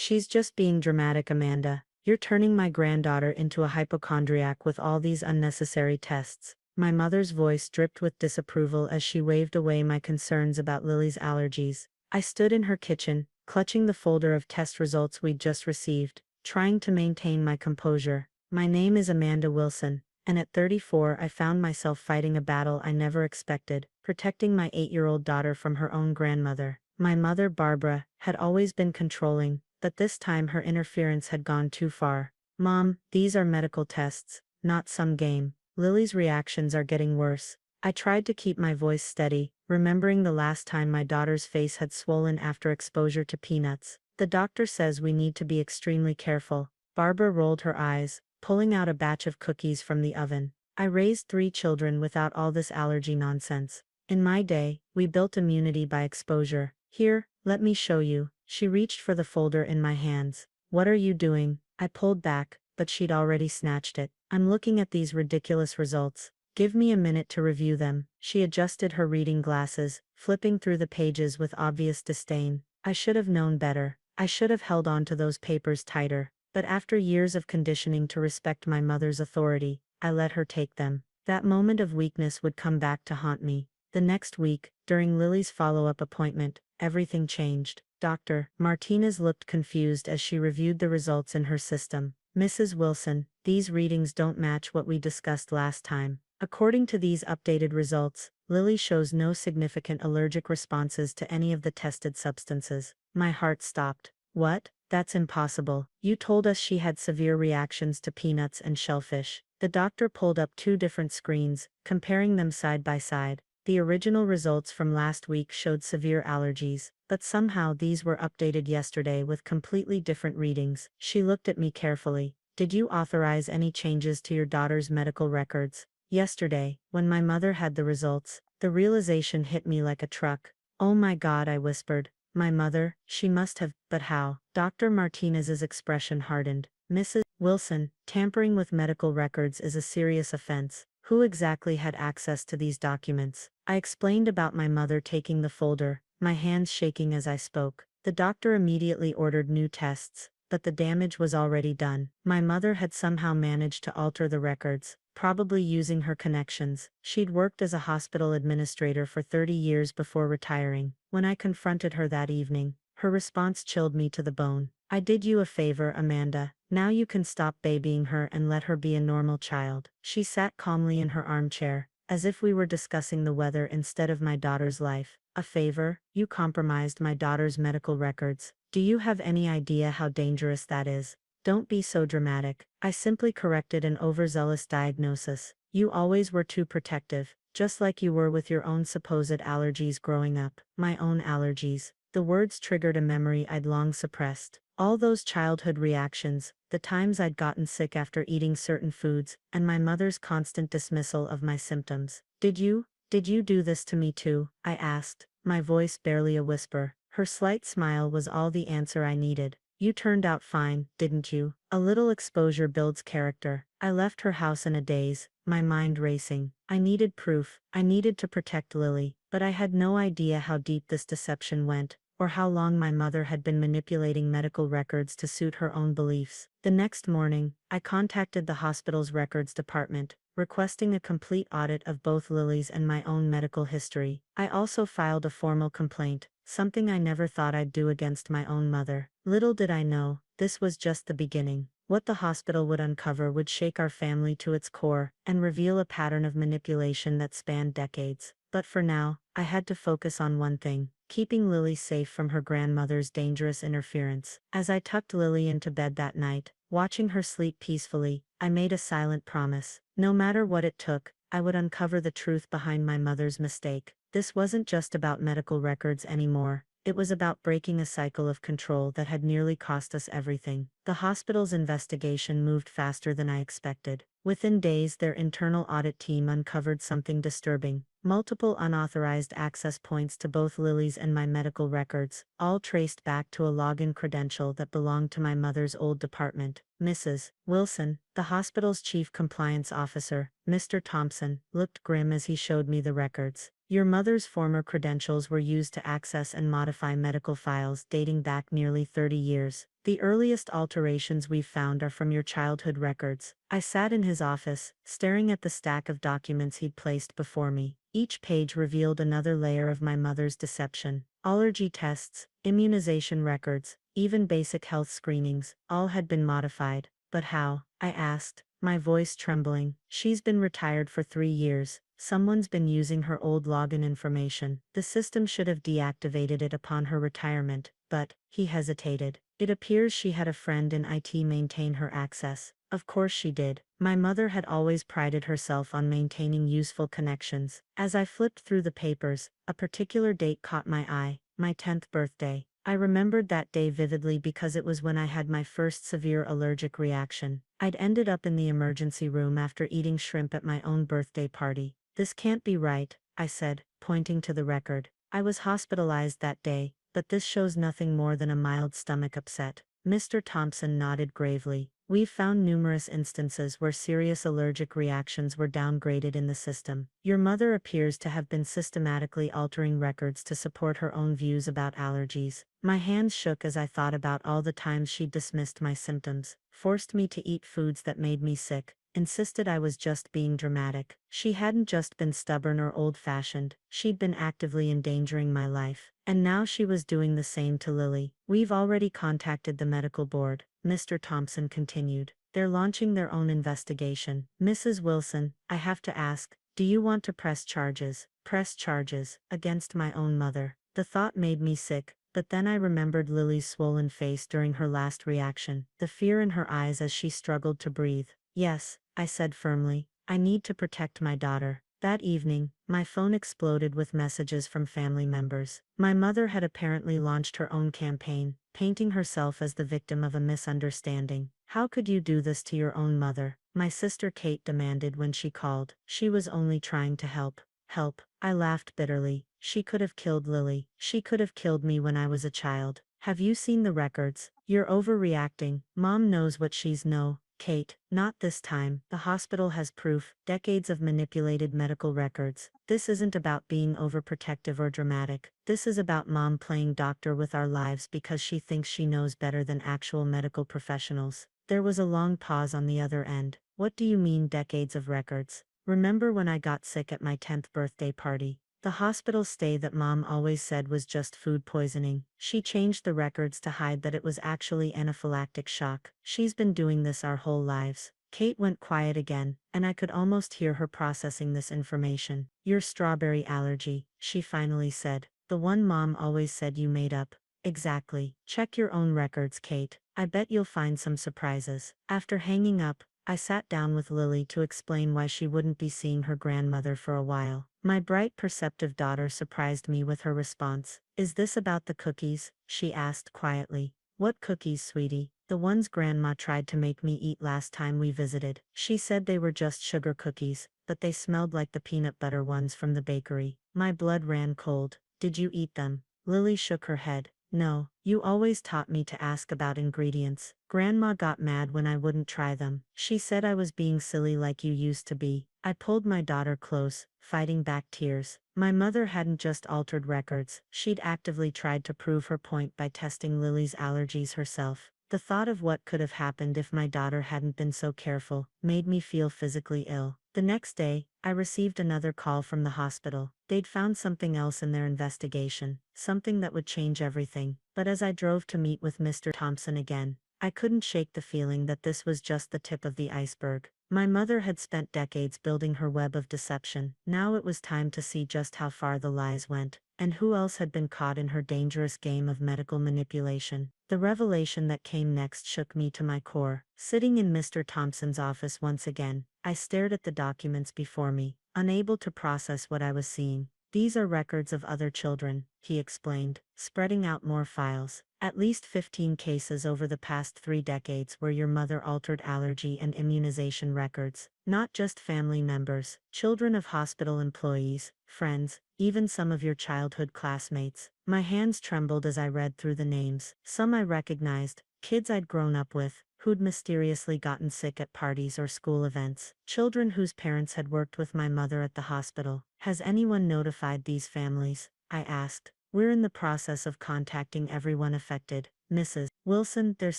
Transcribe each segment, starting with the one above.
She's just being dramatic, Amanda. You're turning my granddaughter into a hypochondriac with all these unnecessary tests. My mother's voice dripped with disapproval as she waved away my concerns about Lily's allergies. I stood in her kitchen, clutching the folder of test results we'd just received, trying to maintain my composure. My name is Amanda Wilson, and at 34 I found myself fighting a battle I never expected, protecting my 8-year-old daughter from her own grandmother. My mother, Barbara, had always been controlling, but this time her interference had gone too far. Mom, these are medical tests, not some game. Lily's reactions are getting worse. I tried to keep my voice steady, remembering the last time my daughter's face had swollen after exposure to peanuts. The doctor says we need to be extremely careful. Barbara rolled her eyes, pulling out a batch of cookies from the oven. I raised 3 children without all this allergy nonsense. In my day, we built immunity by exposure. Here, let me show you. She reached for the folder in my hands. What are you doing? I pulled back, but she'd already snatched it. I'm looking at these ridiculous results. Give me a minute to review them. She adjusted her reading glasses, flipping through the pages with obvious disdain. I should have known better. I should have held on to those papers tighter. But after years of conditioning to respect my mother's authority, I let her take them. That moment of weakness would come back to haunt me. The next week, during Lily's follow-up appointment, everything changed. Dr. Martinez looked confused as she reviewed the results in her system. Mrs. Wilson, these readings don't match what we discussed last time. According to these updated results, Lily shows no significant allergic responses to any of the tested substances. My heart stopped. What? That's impossible. You told us she had severe reactions to peanuts and shellfish. The doctor pulled up 2 different screens, comparing them side by side. The original results from last week showed severe allergies, but somehow these were updated yesterday with completely different readings. She looked at me carefully. Did you authorize any changes to your daughter's medical records? Yesterday, when my mother had the results, the realization hit me like a truck. Oh my God, I whispered. My mother, she must have, but how? Dr. Martinez's expression hardened. Mrs. Wilson, tampering with medical records is a serious offense. Who exactly had access to these documents? I explained about my mother taking the folder, my hands shaking as I spoke. The doctor immediately ordered new tests, but the damage was already done. My mother had somehow managed to alter the records, probably using her connections. She'd worked as a hospital administrator for 30 years before retiring. When I confronted her that evening, her response chilled me to the bone. I did you a favor, Amanda. Now you can stop babying her and let her be a normal child. She sat calmly in her armchair, as if we were discussing the weather instead of my daughter's life. A favor? You compromised my daughter's medical records. Do you have any idea how dangerous that is? Don't be so dramatic. I simply corrected an overzealous diagnosis. You always were too protective, just like you were with your own supposed allergies growing up. My own allergies. The words triggered a memory I'd long suppressed. All those childhood reactions, the times I'd gotten sick after eating certain foods, and my mother's constant dismissal of my symptoms. Did you do this to me too? I asked, my voice barely a whisper. Her slight smile was all the answer I needed. You turned out fine, didn't you? A little exposure builds character. I left her house in a daze, my mind racing. I needed proof. I needed to protect Lily, but I had no idea how deep this deception went, or how long my mother had been manipulating medical records to suit her own beliefs. The next morning, I contacted the hospital's records department, requesting a complete audit of both Lily's and my own medical history. I also filed a formal complaint, something I never thought I'd do against my own mother. Little did I know, this was just the beginning. What the hospital would uncover would shake our family to its core and reveal a pattern of manipulation that spanned decades. But for now, I had to focus on one thing: keeping Lily safe from her grandmother's dangerous interference. As I tucked Lily into bed that night, watching her sleep peacefully, I made a silent promise. No matter what it took, I would uncover the truth behind my mother's mistake. This wasn't just about medical records anymore. It was about breaking a cycle of control that had nearly cost us everything. The hospital's investigation moved faster than I expected. Within days, their internal audit team uncovered something disturbing. Multiple unauthorized access points to both Lily's and my medical records, all traced back to a login credential that belonged to my mother's old department. Mrs. Wilson, the hospital's chief compliance officer, Mr. Thompson, looked grim as he showed me the records. Your mother's former credentials were used to access and modify medical files dating back nearly 30 years. The earliest alterations we've found are from your childhood records. I sat in his office, staring at the stack of documents he'd placed before me. Each page revealed another layer of my mother's deception. Allergy tests, immunization records, even basic health screenings, all had been modified. But how? I asked, my voice trembling. She's been retired for 3 years. Someone's been using her old login information. The system should have deactivated it upon her retirement, but, he hesitated. It appears she had a friend in IT maintain her access. Of course she did. My mother had always prided herself on maintaining useful connections. As I flipped through the papers, a particular date caught my eye, my 10th birthday. I remembered that day vividly because it was when I had my first severe allergic reaction. I'd ended up in the emergency room after eating shrimp at my own birthday party. This can't be right, I said, pointing to the record. I was hospitalized that day, but this shows nothing more than a mild stomach upset. Mr. Thompson nodded gravely. We've found numerous instances where serious allergic reactions were downgraded in the system. Your mother appears to have been systematically altering records to support her own views about allergies. My hands shook as I thought about all the times she'd dismissed my symptoms, forced me to eat foods that made me sick, insisted I was just being dramatic. She hadn't just been stubborn or old-fashioned, she'd been actively endangering my life. And now she was doing the same to Lily. We've already contacted the medical board, Mr. Thompson continued. They're launching their own investigation. Mrs. Wilson, I have to ask, do you want to press charges? Press charges against my own mother? The thought made me sick. But then I remembered Lily's swollen face during her last reaction, the fear in her eyes as she struggled to breathe. Yes, I said firmly, I need to protect my daughter. That evening, my phone exploded with messages from family members. My mother had apparently launched her own campaign, painting herself as the victim of a misunderstanding. How could you do this to your own mother? My sister Kate demanded when she called. She was only trying to help. Help, I laughed bitterly. She could have killed Lily. She could have killed me when I was a child. Have you seen the records? You're overreacting. Mom knows what she's no. Kate, not this time. The hospital has proof, decades of manipulated medical records. This isn't about being overprotective or dramatic. This is about mom playing doctor with our lives because she thinks she knows better than actual medical professionals. There was a long pause on the other end. What do you mean decades of records? Remember when I got sick at my 10th birthday party? The hospital stay that mom always said was just food poisoning. She changed the records to hide that it was actually anaphylactic shock. She's been doing this our whole lives. Kate went quiet again, and I could almost hear her processing this information. Your strawberry allergy, she finally said. The one mom always said you made up. Exactly. Check your own records, Kate. I bet you'll find some surprises. After hanging up, I sat down with Lily to explain why she wouldn't be seeing her grandmother for a while. My bright, perceptive daughter surprised me with her response. Is this about the cookies? She asked quietly. What cookies, sweetie? The ones Grandma tried to make me eat last time we visited. She said they were just sugar cookies, but they smelled like the peanut butter ones from the bakery. My blood ran cold. Did you eat them? Lily shook her head. No, you always taught me to ask about ingredients. Grandma got mad when I wouldn't try them. She said I was being silly like you used to be. I pulled my daughter close, fighting back tears. My mother hadn't just altered records, she'd actively tried to prove her point by testing Lily's allergies herself. The thought of what could have happened if my daughter hadn't been so careful made me feel physically ill. The next day, I received another call from the hospital. They'd found something else in their investigation, something that would change everything. But as I drove to meet with Mr. Thompson again, I couldn't shake the feeling that this was just the tip of the iceberg. My mother had spent decades building her web of deception. Now it was time to see just how far the lies went, and who else had been caught in her dangerous game of medical manipulation. The revelation that came next shook me to my core. Sitting in Mr. Thompson's office once again, I stared at the documents before me, unable to process what I was seeing. These are records of other children, he explained, spreading out more files. At least 15 cases over the past 3 decades where your mother altered allergy and immunization records. Not just family members, children of hospital employees, friends, even some of your childhood classmates. My hands trembled as I read through the names. Some I recognized, kids I'd grown up with, who'd mysteriously gotten sick at parties or school events. Children whose parents had worked with my mother at the hospital. Has anyone notified these families? I asked. We're in the process of contacting everyone affected. Mrs. Wilson, there's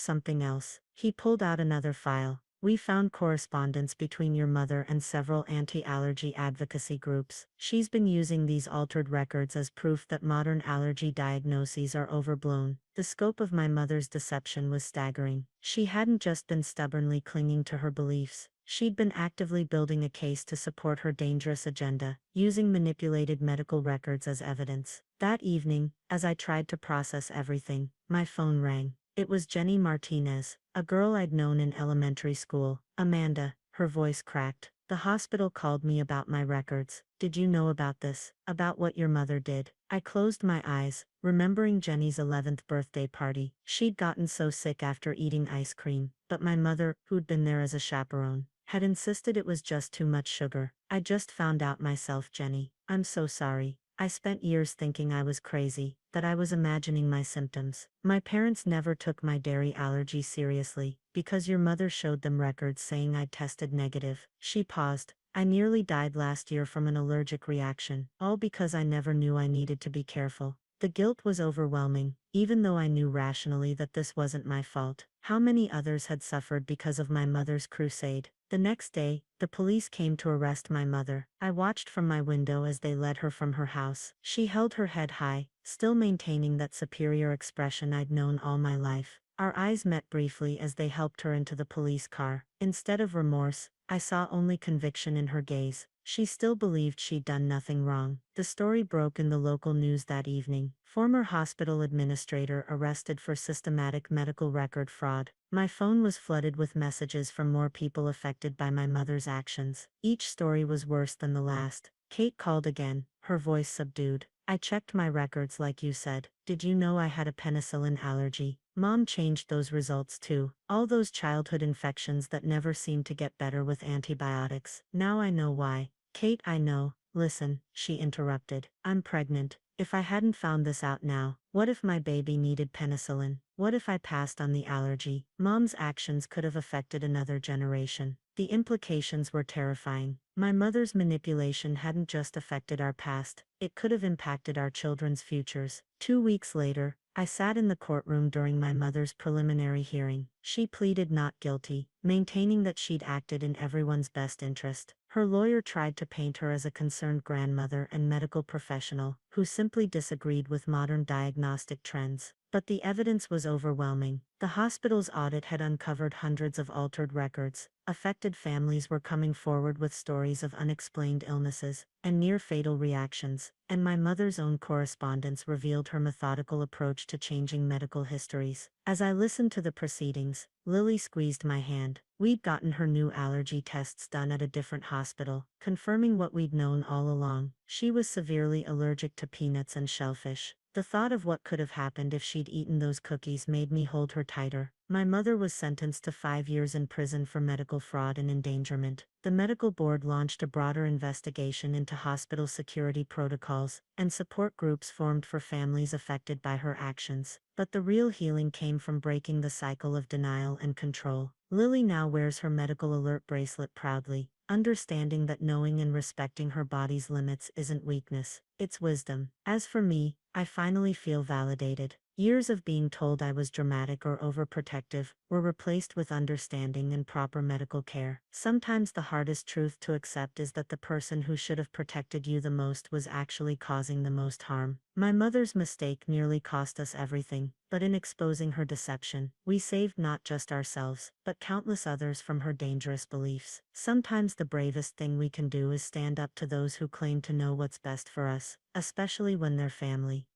something else. He pulled out another file. We found correspondence between your mother and several anti-allergy advocacy groups. She's been using these altered records as proof that modern allergy diagnoses are overblown. The scope of my mother's deception was staggering. She hadn't just been stubbornly clinging to her beliefs. She'd been actively building a case to support her dangerous agenda, using manipulated medical records as evidence. That evening, as I tried to process everything, my phone rang. It was Jenny Martinez, a girl I'd known in elementary school. Amanda, her voice cracked. The hospital called me about my records. Did you know about this? About what your mother did? I closed my eyes, remembering Jenny's 11th birthday party. She'd gotten so sick after eating ice cream, but my mother, who'd been there as a chaperone, had insisted it was just too much sugar. I just found out myself, Jenny. I'm so sorry. I spent years thinking I was crazy, that I was imagining my symptoms. My parents never took my dairy allergy seriously, because your mother showed them records saying I'd tested negative. She paused. I nearly died last year from an allergic reaction, all because I never knew I needed to be careful. The guilt was overwhelming, even though I knew rationally that this wasn't my fault. How many others had suffered because of my mother's crusade? The next day, the police came to arrest my mother. I watched from my window as they led her from her house. She held her head high, still maintaining that superior expression I'd known all my life. Our eyes met briefly as they helped her into the police car. Instead of remorse, I saw only conviction in her gaze. She still believed she'd done nothing wrong. The story broke in the local news that evening. Former hospital administrator arrested for systematic medical record fraud. My phone was flooded with messages from more people affected by my mother's actions. Each story was worse than the last. Kate called again, her voice subdued. I checked my records like you said. Did you know I had a penicillin allergy? Mom changed those results too. All those childhood infections that never seemed to get better with antibiotics. Now I know why. Kate, I know. Listen, she interrupted. I'm pregnant. If I hadn't found this out now, what if my baby needed penicillin? What if I passed on the allergy? Mom's actions could have affected another generation. The implications were terrifying. My mother's manipulation hadn't just affected our past, it could have impacted our children's futures. 2 weeks later, I sat in the courtroom during my mother's preliminary hearing. She pleaded not guilty, maintaining that she'd acted in everyone's best interest. Her lawyer tried to paint her as a concerned grandmother and medical professional who simply disagreed with modern diagnostic trends. But the evidence was overwhelming. The hospital's audit had uncovered hundreds of altered records. Affected families were coming forward with stories of unexplained illnesses and near-fatal reactions, and my mother's own correspondence revealed her methodical approach to changing medical histories. As I listened to the proceedings, Lily squeezed my hand. We'd gotten her new allergy tests done at a different hospital, confirming what we'd known all along. She was severely allergic to peanuts and shellfish. The thought of what could have happened if she'd eaten those cookies made me hold her tighter. My mother was sentenced to 5 years in prison for medical fraud and endangerment. The medical board launched a broader investigation into hospital security protocols, and support groups formed for families affected by her actions. But the real healing came from breaking the cycle of denial and control. Lily now wears her medical alert bracelet proudly, understanding that knowing and respecting her body's limits isn't weakness, it's wisdom. As for me, I finally feel validated. Years of being told I was dramatic or overprotective were replaced with understanding and proper medical care. Sometimes the hardest truth to accept is that the person who should have protected you the most was actually causing the most harm. My mother's mistake nearly cost us everything, but in exposing her deception, we saved not just ourselves, but countless others from her dangerous beliefs. Sometimes the bravest thing we can do is stand up to those who claim to know what's best for us, especially when they're family.